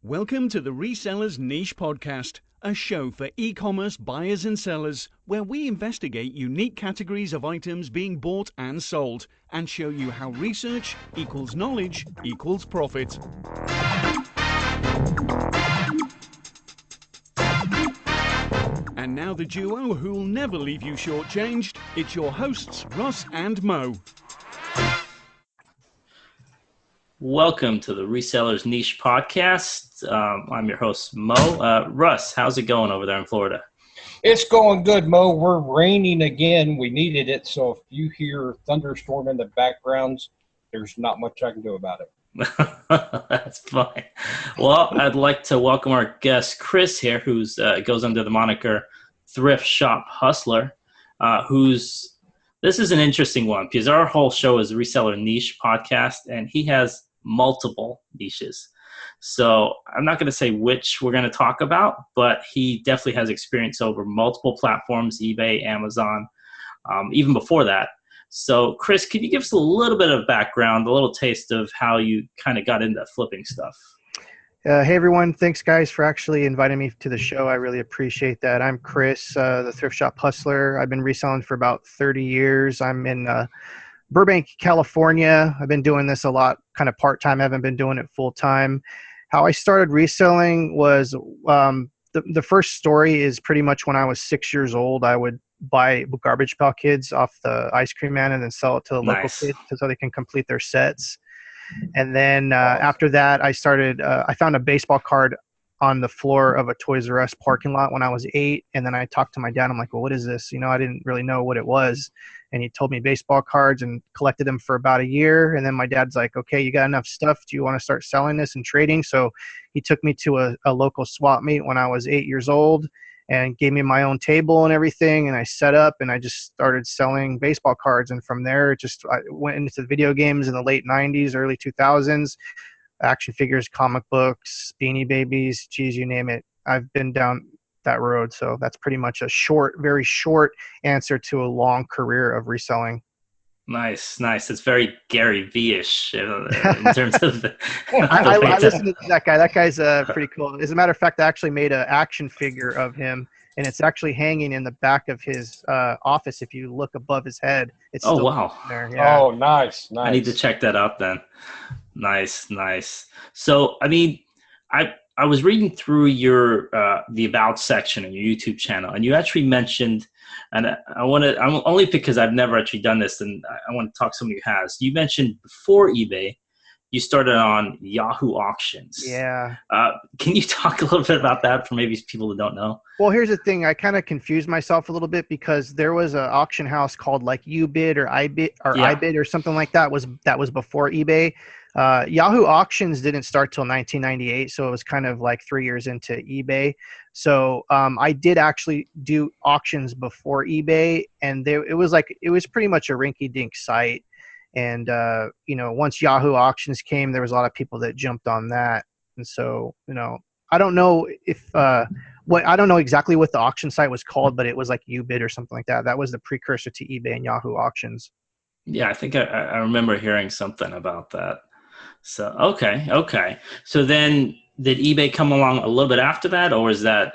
Welcome to the Resellers Niche Podcast, a show for e-commerce buyers and sellers where we investigate unique categories of items being bought and sold and show you how research equals knowledge equals profit. And now the duo who'll never leave you shortchanged. It's your hosts, Russ and Mo. Welcome to the Resellers Niche Podcast. I'm your host, Mo. Russ, how's it going over there in Florida? It's going good, Mo. We're raining again. We needed it, so if you hear thunderstorm in the backgrounds, there's not much I can do about it. That's fine. Well, I'd like to welcome our guest, Chris here, who's goes under the moniker Thrift Shop Hustler, this is an interesting one because our whole show is Reseller Niche Podcast, and he has multiple niches. So I'm not going to say which we're going to talk about, but he definitely has experience over multiple platforms, eBay, Amazon, even before that. So Chris, could you give us a little bit of background, a little taste of how you kind of got into flipping stuff? Hey everyone, thanks guys for actually inviting me to the show. I really appreciate that. I'm Chris, the Thrift Shop Hustler. I've been reselling for about 30 years. I'm in Burbank, California. I've been doing this a lot, kind of part-time. I haven't been doing it full-time. How I started reselling was, the first story is pretty much when I was 6 years old. I would buy Garbage Pail Kids off the ice cream man and then sell it to the local kids so they can complete their sets. And then after that, I found a baseball card on the floor of a Toys R Us parking lot when I was 8. And then I talked to my dad. I'm like, well, what is this? I didn't really know what it was. And he told me baseball cards and collected them for about a year. And then my dad's like, okay, you got enough stuff. Do you want to start selling this and trading? So he took me to a local swap meet when I was 8 years old and gave me my own table and everything. And I set up and I just started selling baseball cards. And from there, I went into video games in the late 90s, early 2000s, action figures, comic books, Beanie Babies, geez, you name it. I've been down that road. So that's pretty much a very short answer to a long career of reselling. Nice. It's very Gary V-ish in terms of I listen to that guy. That guy's pretty cool. As a matter of fact, I actually made an action figure of him, and it's actually hanging in the back of his office. If you look above his head, it's still wow. there. Yeah. Oh, nice. I need to check that out then. Nice. So, I mean, I was reading through your the About section on your YouTube channel, and you actually mentioned, and I'm only because I've never actually done this, and I want to talk to somebody who has. You mentioned before eBay, you started on Yahoo Auctions. Yeah. Can you talk a little bit about that for maybe people that don't know? Well, here's the thing. I kind of confused myself a little bit because there was an auction house called like UBid or iBid or something like that. That was before eBay. Yahoo Auctions didn't start till 1998, so it was kind of like 3 years into eBay. So I did actually do auctions before eBay, and it was pretty much a rinky-dink site. And once Yahoo Auctions came, there was a lot of people that jumped on that. And so I don't know I don't know exactly what the auction site was called, but it was like UBid or something like that. That was the precursor to eBay and Yahoo Auctions. Yeah, I think I remember hearing something about that. So, okay. So then did eBay come along a little bit after that, or is that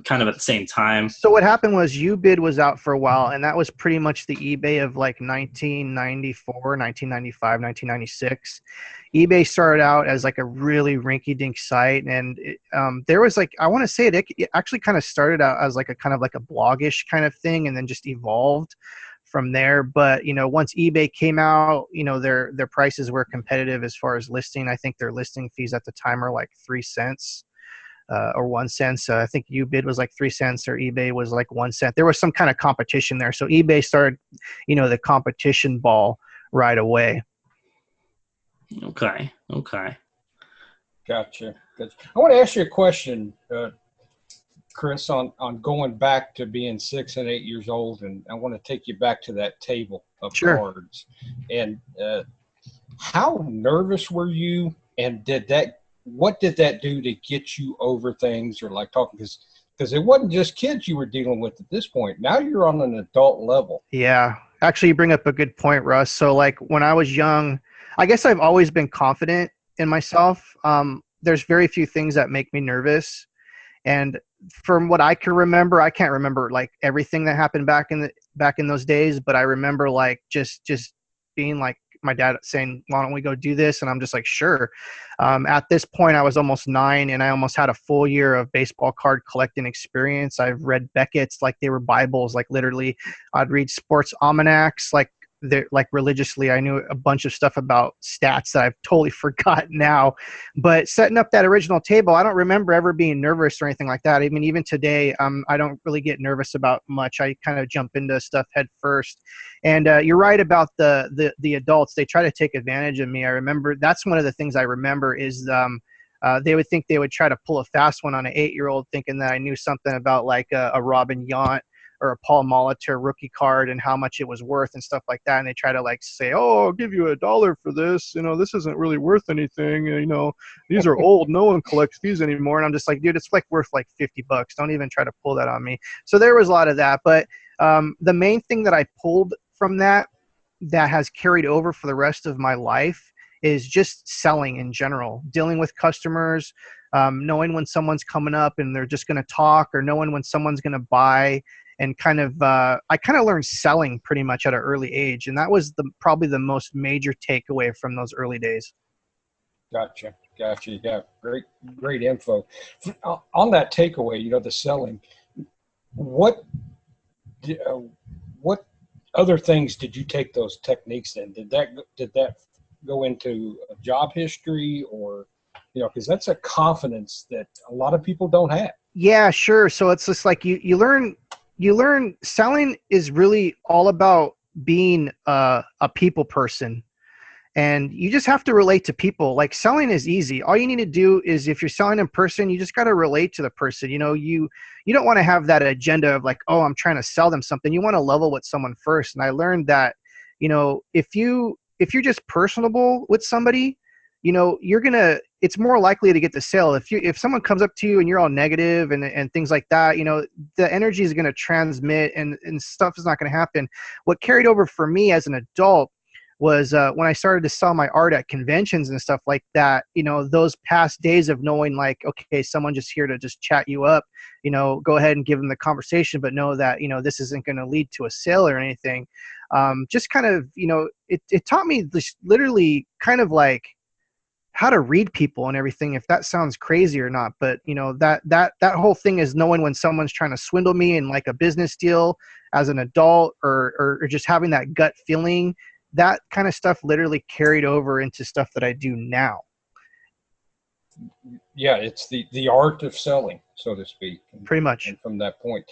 kind of at the same time? So what happened was UBid was out for a while, and that was pretty much the eBay of like 1994, 1995, 1996. eBay started out as like a really rinky-dink site, and there was like, I want to say it actually kind of started out as like a kind of like a bloggish kind of thing, and then just evolved from there. But once eBay came out, their prices were competitive as far as listing. I think their listing fees at the time are like 3 cents or 1 cent. I think UBid was like 3 cents or eBay was like 1 cent. There was some kind of competition there. So eBay started, the competition ball right away. Okay. Gotcha. I want to ask you a question, Chris, on going back to being 6 and 8 years old, and I want to take you back to that table of cards. And how nervous were you? And what did that do to get you over things, or like talking? Because it wasn't just kids you were dealing with at this point. Now you're on an adult level. Yeah, actually, you bring up a good point, Russ. So like when I was young, I guess I've always been confident in myself. there's very few things that make me nervous. And from what I can remember, I can't remember like everything that happened back in those days, but I remember like just being like my dad saying, why don't we go do this? And I'm just like, sure. At this point I was almost 9 and I almost had a full year of baseball card collecting experience. I've read Beckett's like they were Bibles, like literally I'd read sports almanacs, like religiously. I knew a bunch of stuff about stats that I've totally forgotten now, but setting up that original table, I don't remember ever being nervous or anything like that. I mean, even today, I don't really get nervous about much. I kind of jump into stuff head first. And you're right about the adults. They try to take advantage of me. I remember that's one of the things I remember is they would think they would try to pull a fast one on an 8-year-old, thinking that I knew something about like a Robin Yount or a Paul Molitor rookie card and how much it was worth and stuff like that. And they try to like say, oh, I'll give you $1 for this. You know, this isn't really worth anything. You know, these are old. No one collects these anymore. And I'm just like, dude, it's like worth like $50. Don't even try to pull that on me. So there was a lot of that. But the main thing that I pulled from that has carried over for the rest of my life is just selling in general, dealing with customers, knowing when someone's coming up and they're just going to talk, or knowing when someone's going to buy. And kind of, I kind of learned selling pretty much at an early age. And that was probably the most major takeaway from those early days. Gotcha. You got great info. On that takeaway, you know, the selling, what other things did you take those techniques in? Did that go into a job history, or, you know, because that's a confidence that a lot of people don't have. Yeah, sure. So it's just like you learn selling is really all about being a people person, and you just have to relate to people. Like selling is easy. All you need to do is, if you're selling in person, you just got to relate to the person. You know, you don't want to have that agenda of like, oh, I'm trying to sell them something. You want to level with someone first. And I learned that, you know, if you're just personable with somebody, you know, it's more likely to get the sale. If someone comes up to you and you're all negative and things like that, you know, the energy is going to transmit and stuff is not going to happen. What carried over for me as an adult was when I started to sell my art at conventions and stuff like that, you know, those past days of knowing like, okay, someone just here to just chat you up, you know, go ahead and give them the conversation, but know that, you know, this isn't going to lead to a sale or anything. Just kind of, you know, it taught me this literally kind of like how to read people and everything, if that sounds crazy or not. But, you know, that whole thing is knowing when someone's trying to swindle me in like a business deal as an adult, or just having that gut feeling. That kind of stuff literally carried over into stuff that I do now. Yeah, it's the art of selling, so to speak. Pretty much. And from that point,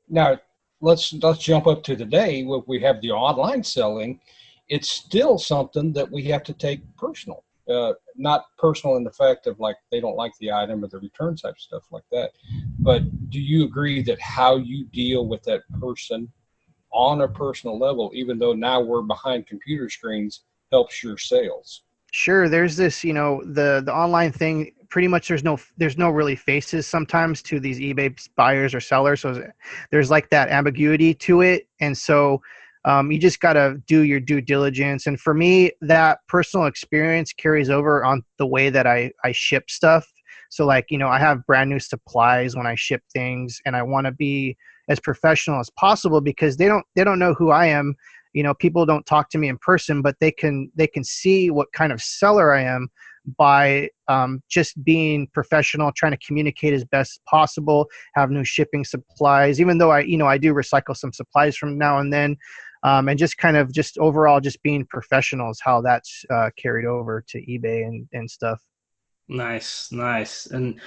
now let's jump up to today where we have the online selling. It's still something that we have to take personal. Not personal in the fact of like they don't like the item or the return type stuff like that. But do you agree that how you deal with that person on a personal level, even though now we're behind computer screens, helps your sales? Sure. There's this, you know, the online thing, pretty much there's no really faces sometimes to these eBay buyers or sellers. So there's like that ambiguity to it. And so you just got to do your due diligence. And for me, that personal experience carries over on the way that I ship stuff. So like, you know, I have brand new supplies when I ship things, and I want to be as professional as possible because they don't know who I am. You know, people don't talk to me in person, but they can see what kind of seller I am by just being professional, trying to communicate as best as possible, have new shipping supplies, even though I do recycle some supplies from now and then. And just kind of just overall just being professional is how that's carried over to eBay and stuff. Nice. And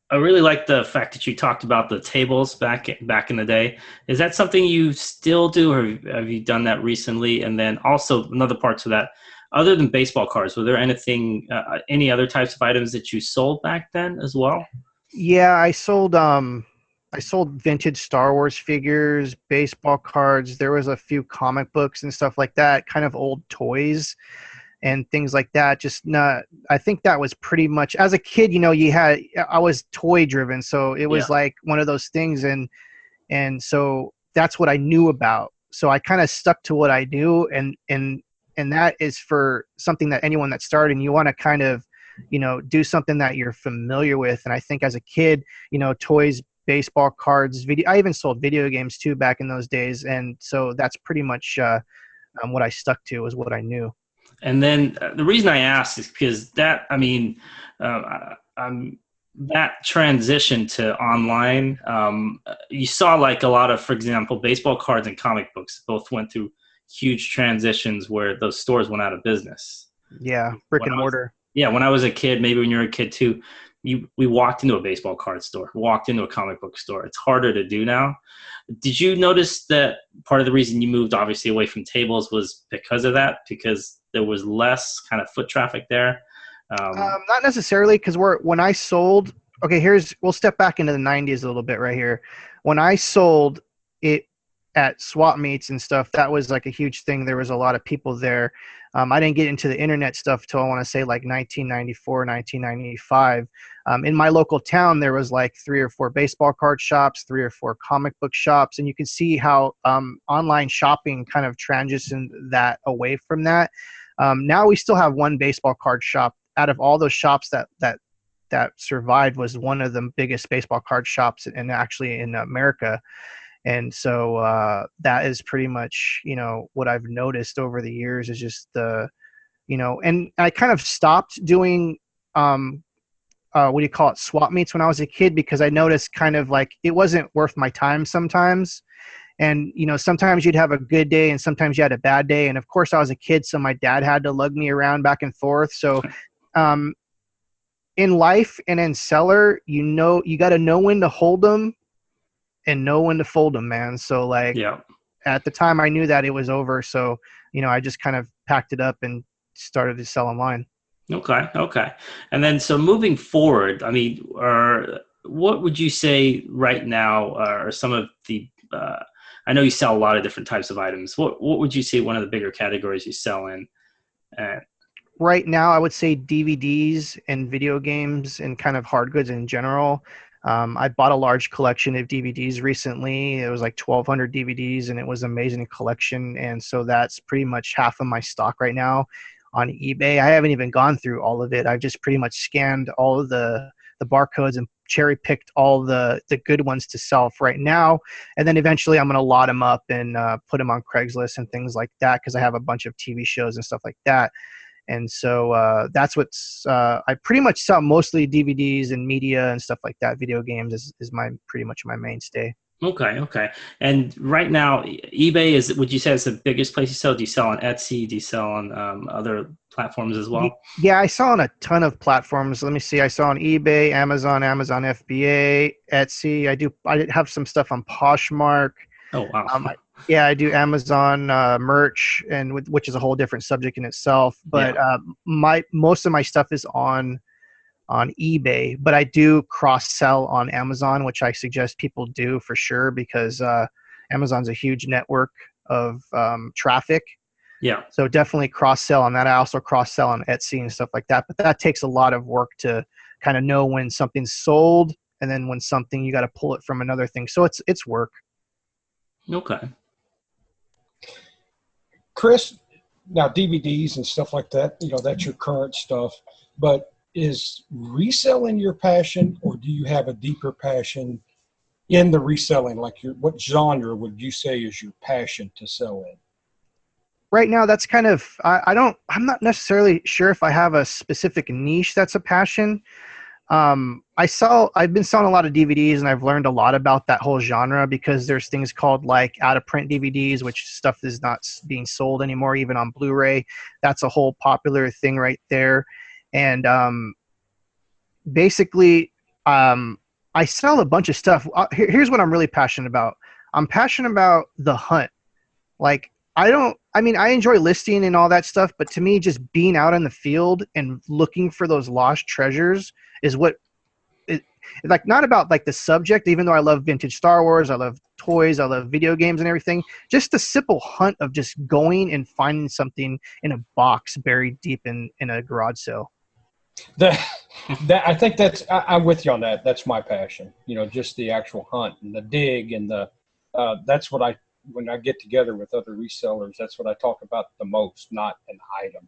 I really like the fact that you talked about the tables back in the day. Is that something you still do, or have you done that recently? And then also another part to that, other than baseball cards, were there any other types of items that you sold back then as well? Yeah, I sold vintage Star Wars figures, baseball cards. There was a few comic books and stuff like that, kind of old toys and things like that. I think that was pretty much, as a kid, you know, I was toy driven. So it was like one of those things. And so that's what I knew about. So I kind of stuck to what I knew and And that is for something that anyone that's starting, you want to kind of, do something that you're familiar with. And I think as a kid, toys, baseball cards, I even sold video games too back in those days. And so that's pretty much what I stuck to, was what I knew. And then the reason I asked is because that transition to online, you saw like a lot of, for example, baseball cards and comic books both went through huge transitions where those stores went out of business. Yeah, brick and mortar. When I was a kid, maybe when you were a kid too, we walked into a baseball card store, walked into a comic book store. It's harder to do now. Did you notice that part of the reason you moved obviously away from tables was because of that? Because there was less kind of foot traffic there? Not necessarily, because when I sold, we'll step back into the 90s a little bit right here. When I sold it at swap meets and stuff, that was like a huge thing. There was a lot of people there. I didn't get into the internet stuff till I want to say like 1994, 1995. In my local town, there was like 3 or 4 baseball card shops, 3 or 4 comic book shops. And you can see how online shopping kind of transitioned that away from that. Now we still have one baseball card shop. Out of all those shops that survived, was one of the biggest baseball card shops in America. And so that is pretty much, what I've noticed over the years is just and I kind of stopped doing, swap meets when I was a kid, because I noticed kind of like it wasn't worth my time sometimes. And, sometimes you'd have a good day and sometimes you had a bad day. And of course I was a kid, so my dad had to lug me around back and forth. So in life and in seller, you got to know when to hold them and know when to fold them, man. So at the time I knew that it was over. So, I just kind of packed it up and started to sell online. Okay. And then, so moving forward, I mean, what would you say right now are some of the, I know you sell a lot of different types of items. What would you say one of the bigger categories you sell in? Right now, I would say DVDs and video games and kind of hard goods in general. I bought a large collection of DVDs recently. It was like 1,200 DVDs, and it was an amazing collection. And so that's pretty much half of my stock right now on eBay. I haven't even gone through all of it. I've just pretty much scanned all of the barcodes and cherry picked all the good ones to sell for right now. And then eventually I'm going to lot them up and put them on Craigslist and things like that, because I have a bunch of TV shows and stuff like that. And so that's what's I pretty much sell mostly DVDs and media and stuff like that. Video games is pretty much my mainstay. Okay. And right now, eBay would you say it's the biggest place you sell? Do you sell on Etsy? Do you sell on other platforms as well? Yeah, I sell on a ton of platforms. Let me see. I sell on eBay, Amazon FBA, Etsy. I have some stuff on Poshmark. Oh, wow. I do Amazon merch, and which is a whole different subject in itself. But most of my stuff is on eBay, but I do cross sell on Amazon, which I suggest people do for sure, because Amazon's a huge network of traffic. Yeah. So definitely cross sell on that. I also cross sell on Etsy and stuff like that, but that takes a lot of work to kind of know when something's sold, and then when something you got to pull it from another thing. So it's work. Okay. Chris, now DVDs and stuff like that, that's your current stuff, but is reselling your passion, or do you have a deeper passion in the reselling? Like what genre would you say is your passion to sell in? Right now, that's kind of, I'm not necessarily sure if I have a specific niche that's a passion. I've been selling a lot of DVDs, and I've learned a lot about that whole genre, because there's things called like out of print DVDs, which stuff is not being sold anymore, even on Blu-ray. That's a whole popular thing right there. And basically, I sell a bunch of stuff. Here's what I'm really passionate about. I'm passionate about the hunt. Like, I enjoy listing and all that stuff, but to me, just being out in the field and looking for those lost treasures is what like, not about like the subject, even though I love vintage Star Wars, I love toys, I love video games and everything. Just the simple hunt of just going and finding something in a box buried deep in a garage sale. I think I'm with you on that. That's my passion, just the actual hunt and the dig and that's what when I get together with other resellers, that's what I talk about the most, not an item.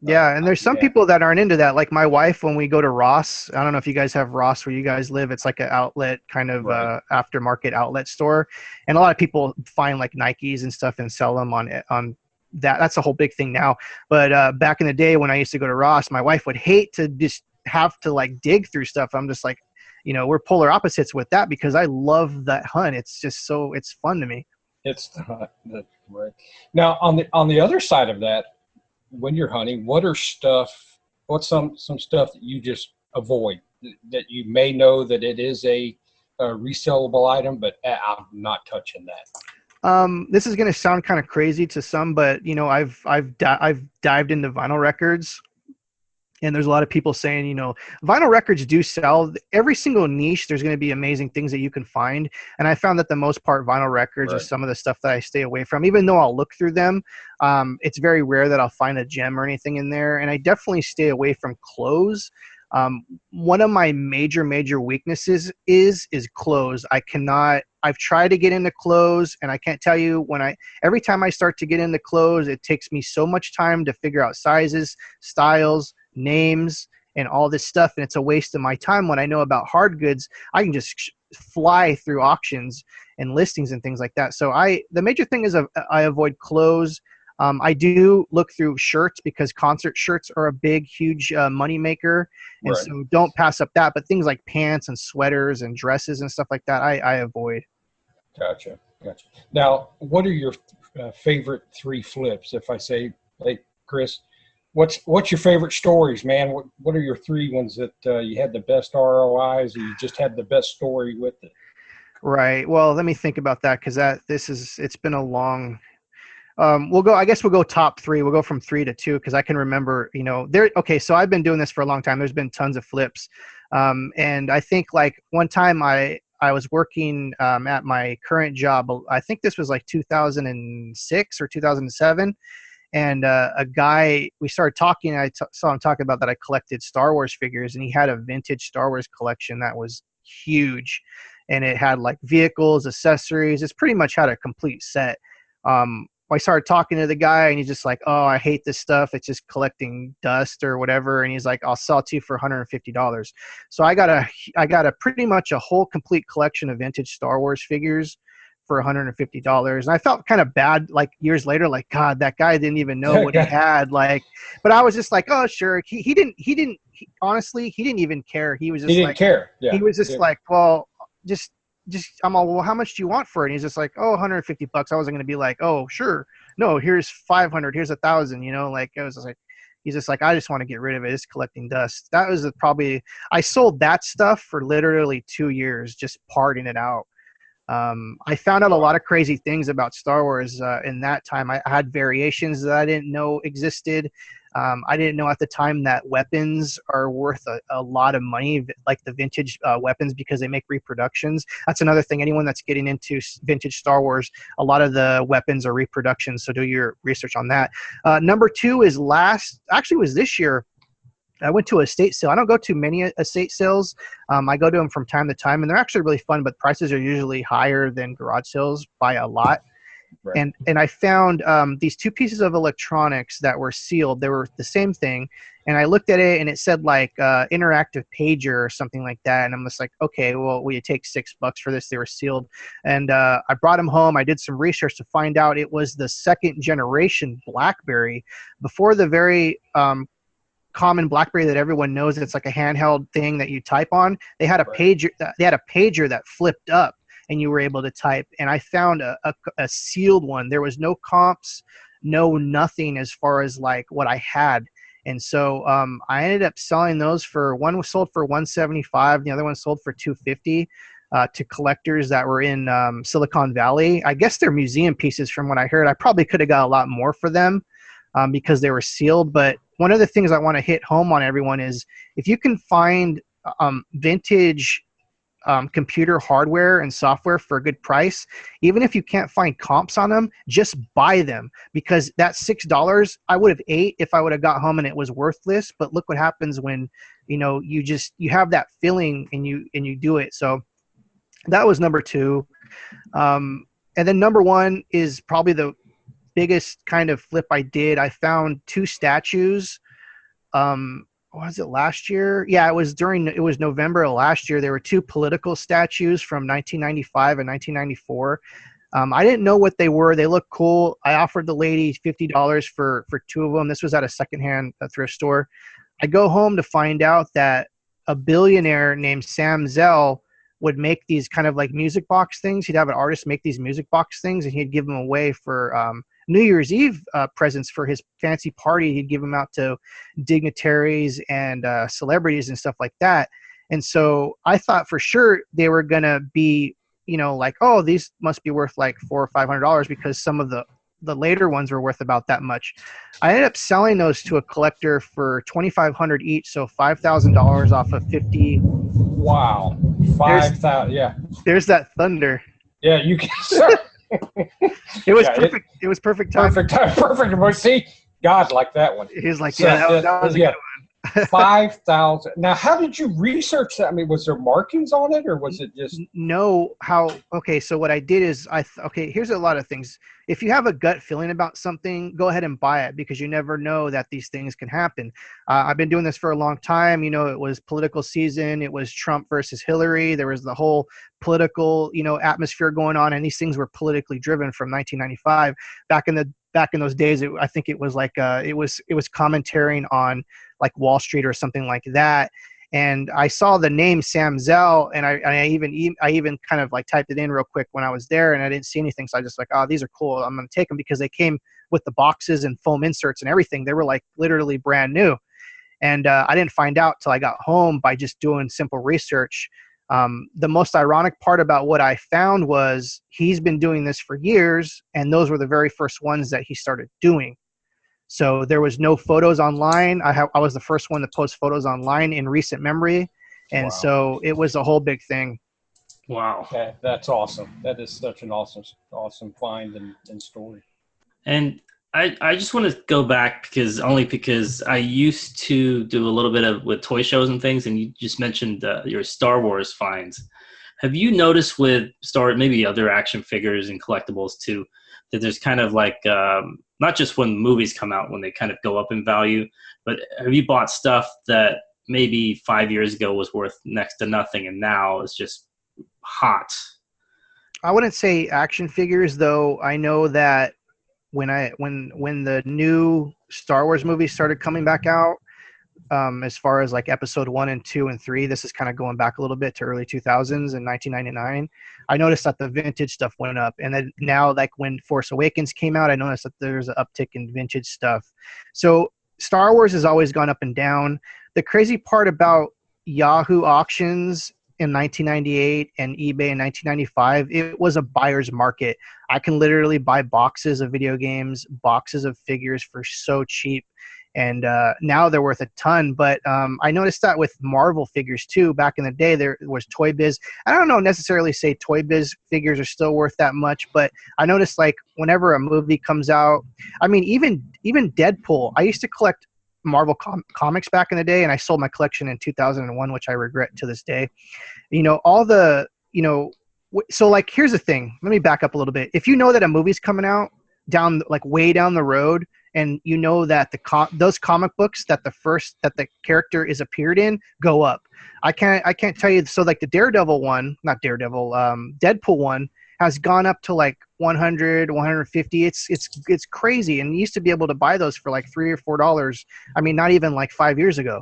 Yeah, and there's some people that aren't into that. Like my wife, when we go to Ross, I don't know if you guys have Ross where you guys live. It's like an outlet kind of aftermarket outlet store, and a lot of people find like Nikes and stuff and sell them on that. That's a whole big thing now. But back in the day when I used to go to Ross, my wife would hate to just have to like dig through stuff. I'm just like, we're polar opposites with that because I love that hunt. It's just it's fun to me. It's not right. Now on the other side of that, when you're hunting, what's some stuff that you just avoid that you may know that it is a resellable item, but I'm not touching that? This is going to sound kind of crazy to some, but I've dived into vinyl records, and there's a lot of people saying, vinyl records do sell. Every single niche, there's going to be amazing things that you can find. And I found that the most part, vinyl records are some of the stuff that I stay away from. Even though I'll look through them, it's very rare that I'll find a gem or anything in there. And I definitely stay away from clothes. One of my major weaknesses is clothes. I've tried to get into clothes, and I can't tell you every time I start to get into clothes, it takes me so much time to figure out sizes, styles, names, and all this stuff. And it's a waste of my time. When I know about hard goods, I can just fly through auctions and listings and things like that. So the major thing is I avoid clothes. I do look through shirts because concert shirts are a big, huge money maker. And so don't pass up that. But things like pants and sweaters and dresses and stuff like that, I avoid. Gotcha. Now, what are your favorite 3 flips? If I say, hey, Chris, what's your favorite stories, man? What are your 3 ones that you had the best ROIs, or you just had the best story with it? Right. Well, let me think about that because it's been a long. We'll go top 3. We'll go from 3 to 2 because I can remember. Okay. So I've been doing this for a long time. There's been tons of flips, and I think like one time I was working at my current job. I think this was like 2006 or 2007. And a guy, we started talking, and I saw him talking about that I collected Star Wars figures, and he had a vintage Star Wars collection that was huge. And it had like vehicles, accessories. It's pretty much had a complete set. I started talking to the guy, and he's just like, oh, I hate this stuff. It's just collecting dust or whatever. And he's like, I'll sell it to you for $150. So I got a pretty much a whole complete collection of vintage Star Wars figures for $150. And I felt kind of bad like years later, like, God, that guy didn't even know what he had. Like, but I was just like, oh, sure. Honestly, he didn't even care. He was just didn't care. Yeah. He was just like, well, just I'm all, well, how much do you want for it? And he's just like, oh, $150. I wasn't going to be like, oh, sure. No, here's 500. Here's 1,000, like, it was just like, he's just like, I just want to get rid of it. It's collecting dust. That was I sold that stuff for literally 2 years, just parting it out. I found out a lot of crazy things about Star Wars in that time. I had variations that I didn't know existed. I didn't know at the time that weapons are worth a lot of money, like the vintage weapons, because they make reproductions. That's another thing. Anyone that's getting into vintage Star Wars, a lot of the weapons are reproductions, so do your research on that. Number 2 is was this year. I went to a estate sale. I don't go to many estate sales. I go to them from time to time, and they're actually really fun, but prices are usually higher than garage sales by a lot. Right. And I found these 2 pieces of electronics that were sealed. They were the same thing. And I looked at it, and it said like interactive pager or something like that. And I'm just like, okay, well, will you take $6 for this? They were sealed. And I brought them home. I did some research to find out it was the 2nd generation BlackBerry before the very common BlackBerry that everyone knows. It's like a handheld thing that you type on. They had a pager. They had a pager that flipped up, and you were able to type. And I found a sealed one. There was no comps, no nothing as far as like what I had. And so I ended up selling those one was sold for $175, the other one sold for $250 to collectors that were in Silicon Valley. I guess they're museum pieces from what I heard. I probably could have got a lot more for them because they were sealed. But one of the things I want to hit home on everyone is if you can find vintage computer hardware and software for a good price, even if you can't find comps on them, just buy them, because that $6 I would have ate if I would have got home and it was worthless. But look what happens when you have that feeling and you do it. So that was number 2. and then number one is probably the biggest kind of flip I did. I found two statues. Was it last year? Yeah, it was November of last year. There were two political statues from 1995 and 1994. I didn't know what they were. They looked cool. I offered the lady $50 for two of them. This was at a secondhand thrift store. I go home to find out that a billionaire named Sam Zell would make these kind of like music box things. He'd have an artist make these music box things, and he'd give them away for New Year's Eve presents for his fancy party. He'd give them out to dignitaries and celebrities and stuff like that. And so I thought for sure they were going to be, like, oh, these must be worth like $400 or $500 because some of the later ones were worth about that much. I ended up selling those to a collector for $2,500 each, so $5,000 off of 50. Wow, 5,000. Yeah. There's that thunder. Yeah, you can. It was perfect. It was perfect time. Perfect. But see, God liked that one. He was like, that was a good one. 5,000. Now, how did you research that? I mean, was there markings on it, or was it just? No. Okay, so what I did is here's a lot of things. If you have a gut feeling about something, go ahead and buy it because you never know that these things can happen. I've been doing this for a long time. It was political season. It was Trump versus Hillary. There was the whole political, atmosphere going on, and these things were politically driven from 1995. Back in those days, I think it was like it was commentating on like Wall Street or something like that. And I saw the name Sam Zell, and I even kind of like typed it in real quick when I was there, and I didn't see anything. So I just like, oh, these are cool. I'm going to take them because they came with the boxes and foam inserts and everything. They were like literally brand new. And I didn't find out till I got home by just doing simple research. The most ironic part about what I found was he's been doing this for years, and those were the very first ones that he started doing. So there was no photos online. I was the first one to post photos online in recent memory. And Wow. So it was a whole big thing. Wow. Okay, that's awesome. That is such an awesome find and story. And I just want to go back because I used to do a little bit with toy shows and things, and you just mentioned your Star Wars finds. Have you noticed with maybe other action figures and collectibles too, that there's kind of like not just when movies come out when they kind of go up in value, but have you bought stuff that maybe 5 years ago was worth next to nothing and now it's just hot? I wouldn't say action figures, though. I know that when the new Star Wars movies started coming back out, as far as like episode 1 and 2 and 3, this is kind of going back a little bit to early 2000s and 1999. I noticed that the vintage stuff went up, and then now like when Force Awakens came out, I noticed that there's an uptick in vintage stuff. So Star Wars has always gone up and down. The crazy part about Yahoo Auctions in 1998 and eBay in 1995, it was a buyer's market. I can literally buy boxes of video games, boxes of figures for so cheap. And now they're worth a ton. But I noticed that with Marvel figures too. Back in the day, there was Toy Biz. I don't know necessarily say Toy Biz figures are still worth that much, but I noticed like whenever a movie comes out, I mean, even Deadpool. I used to collect Marvel comics back in the day, and I sold my collection in 2001, which I regret to this day. So like, here's the thing. Let me back up a little bit. If you know that a movie's coming out way down the road, and you know that those comic books that the character is appeared in go up. I can't tell you. So like the Deadpool one has gone up to like 100, 150. It's crazy. And you used to be able to buy those for like $3 or $4. I mean, not even like 5 years ago.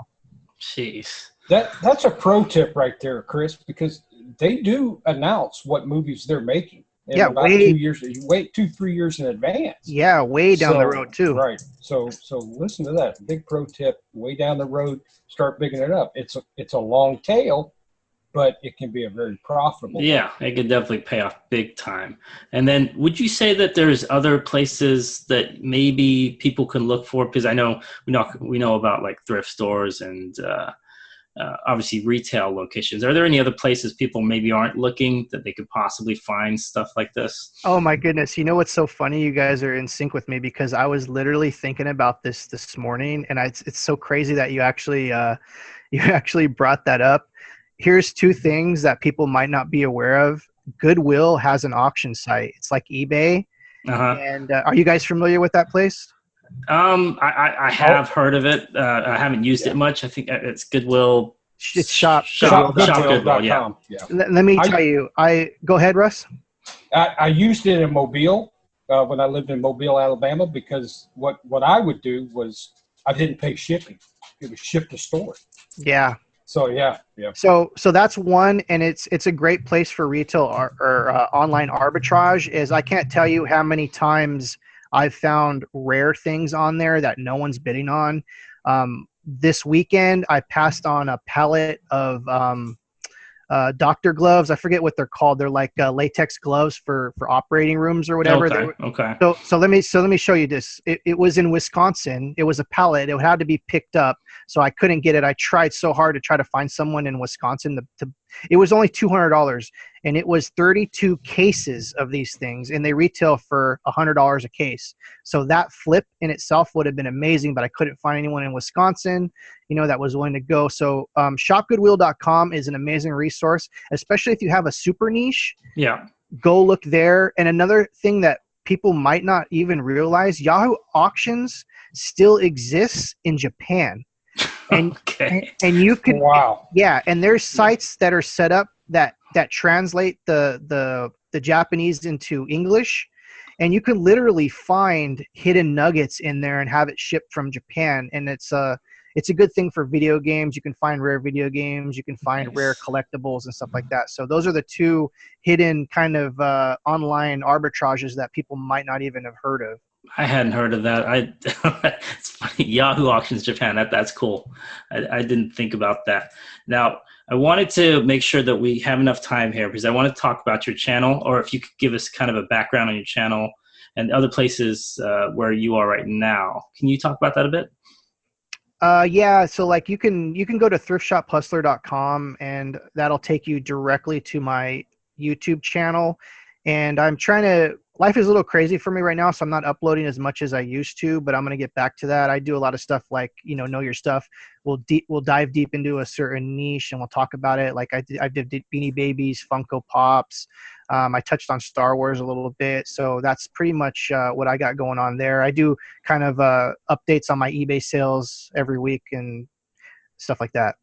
Jeez. That's a pro tip right there, Chris, because they do announce what movies they're making. Yeah, about 2 years. You wait 2-3 years in advance. Yeah, way down the road too. Right. So listen to that. Big pro tip. Way down the road, start picking it up. It's a long tail, but it can be a very profitable. Yeah, it could definitely pay off big time. And then would you say that there's other places that maybe people can look for? Because I know we know about like thrift stores and obviously retail locations. Are there any other places people maybe aren't looking that they could possibly find stuff like this? Oh my goodness. You know what's so funny? You guys are in sync with me because I was literally thinking about this morning, and it's so crazy that you actually brought that up. Here's two things that people might not be aware of. Goodwill has an auction site. It's like eBay. Uh-huh. And are you guys familiar with that place? I have heard of it. I haven't used it much. I think it's Goodwill. It's shop Goodwill, yeah. Let me tell you. Go ahead, Russ. I used it in Mobile when I lived in Mobile, Alabama, because what I would do was I didn't pay shipping. It was shipped to store. Yeah. So yeah. So that's one, and it's a great place for retail or online arbitrage. Is I can't tell you how many times I've found rare things on there that no one's bidding on. This weekend, I passed on a pallet of doctor gloves. I forget what they're called. They're like latex gloves for operating rooms or whatever. Okay. So let me show you this. It was in Wisconsin. It was a pallet. It had to be picked up, so I couldn't get it. I tried so hard to try to find someone in Wisconsin it was only $200, and it was 32 cases of these things, and they retail for $100 a case. So that flip in itself would have been amazing, but I couldn't find anyone in Wisconsin, that was willing to go. So shopgoodwill.com is an amazing resource, especially if you have a super niche. Yeah. Go look there. And another thing that people might not even realize, Yahoo Auctions still exists in Japan. And, okay. and you can, wow. Yeah. And there's sites that are set up that translate the Japanese into English, and you can literally find hidden nuggets in there and have it shipped from Japan. And it's a good thing for video games. You can find rare video games. You can find rare collectibles and stuff like that. So those are the two hidden kind of online arbitrages that people might not even have heard of. I hadn't heard of that. It's funny. Yahoo Auctions Japan. That's cool. I didn't think about that. Now, I wanted to make sure that we have enough time here because I want to talk about your channel, or if you could give us kind of a background on your channel and other places where you are right now. Can you talk about that a bit? Yeah. So like you can go to thriftshophustler.com, and that'll take you directly to my YouTube channel. And I'm trying to, life is a little crazy for me right now, so I'm not uploading as much as I used to, but I'm going to get back to that. I do a lot of stuff like, know your stuff. We'll dive deep into a certain niche and we'll talk about it. Like I did Beanie Babies, Funko Pops. I touched on Star Wars a little bit. So that's pretty much what I got going on there. I do kind of updates on my eBay sales every week and stuff like that.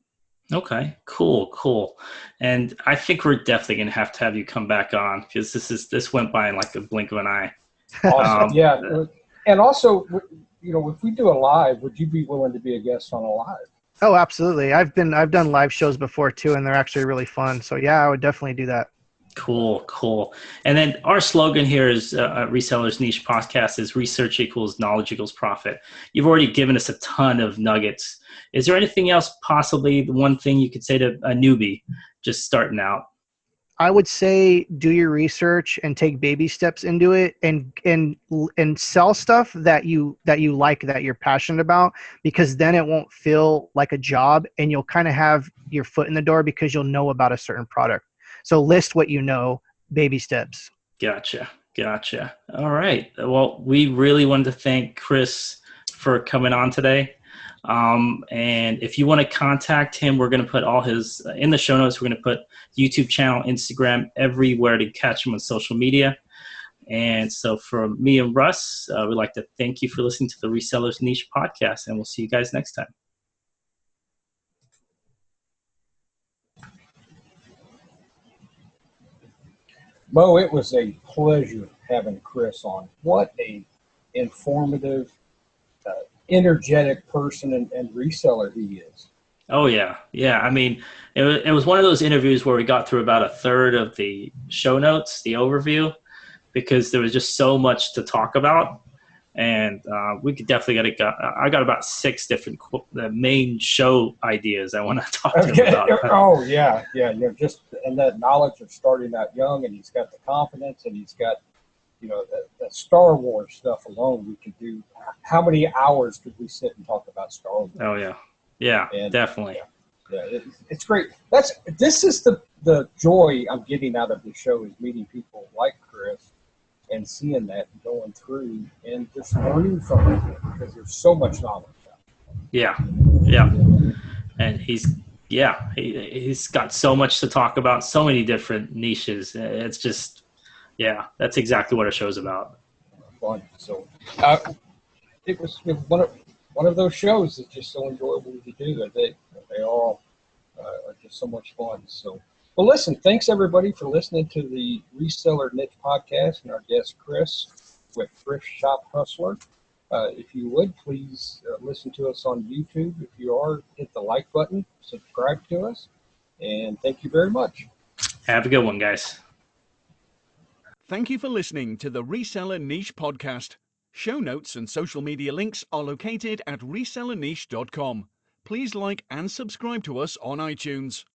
Okay, cool. And I think we're definitely going to have you come back on because this went by in like the blink of an eye. Awesome. Yeah. And also, if we do a live, would you be willing to be a guest on a live? Oh, absolutely. I've done live shows before too, and they're actually really fun. So yeah, I would definitely do that. Cool. And then our slogan here is Reseller's Niche Podcast is research equals knowledge equals profit. You've already given us a ton of nuggets. Is there anything else, possibly the one thing you could say to a newbie just starting out? I would say do your research and take baby steps into it, and sell stuff that you like, that you're passionate about, because then it won't feel like a job and you'll kind of have your foot in the door because you'll know about a certain product. So list what you know, baby steps. Gotcha. All right. Well, we really wanted to thank Chris for coming on today. And if you want to contact him, we're going to put all his in the show notes. We're going to put YouTube channel, Instagram, everywhere to catch him on social media. And so for me and Russ, we'd like to thank you for listening to the Reseller's Niche Podcast, and we'll see you guys next time. Mo, it was a pleasure having Chris on. What a informative, energetic person and reseller he is. Oh, yeah. I mean, it was one of those interviews where we got through about a third of the show notes, the overview, because there was just so much to talk about. And we could definitely I got about 6 different the main show ideas I want to talk to him about. Oh, yeah. Just and that knowledge of starting out young, and he's got the confidence, and he's got, that Star Wars stuff alone. We could do. How many hours could we sit and talk about Star Wars? Oh, yeah, and, definitely. Yeah, it's great. This is the joy I'm getting out of the show, is meeting people like Chris and seeing that and going through and just learning from it, because there's so much knowledge out there. Yeah. And Yeah, he's got so much to talk about, so many different niches. It's just, yeah, that's exactly what our show's about. Fun. So it was one of those shows that's just so enjoyable to do. They all are just so much fun. So, well, listen, thanks everybody for listening to the Reseller Niche Podcast and our guest Chris with Thrift Shop Hustler. If you would, please listen to us on YouTube. If you are, hit the like button, subscribe to us, and thank you very much. Have a good one, guys. Thank you for listening to the Reseller Niche Podcast. Show notes and social media links are located at resellerniche.com. Please like and subscribe to us on iTunes.